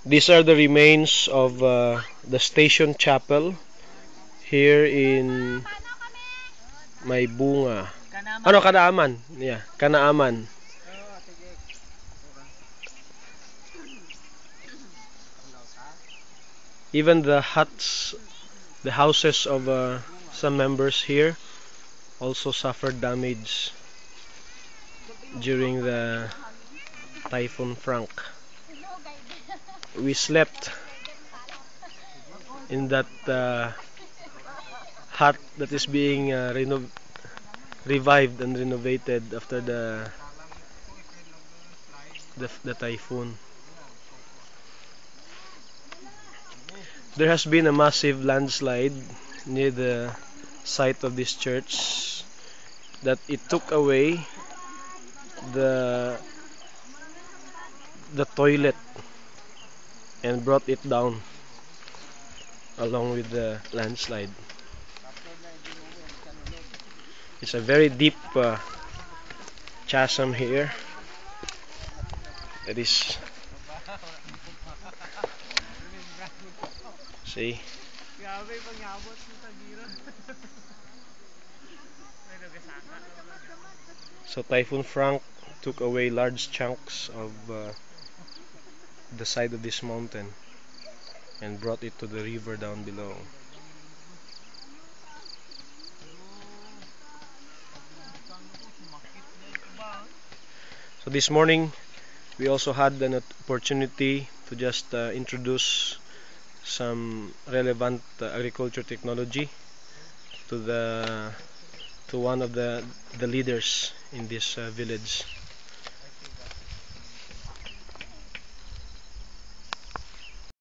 These are the remains of the station chapel here in Maybunga. Ano, Kanaaman? Yeah, Kanaaman. Even the huts, the houses of some members here also suffered damage during the Typhoon Frank. We slept in that hut that is being revived and renovated after the typhoon. There has been a massive landslide near the site of this church that it took away the the toilet and brought it down along with the landslide. It's a very deep chasm here. That is, see. So Typhoon Frank took away large chunks of the side of this mountain and brought it to the river down below. So this morning we also had an opportunity to just introduce some relevant agriculture technology to one of the leaders in this village.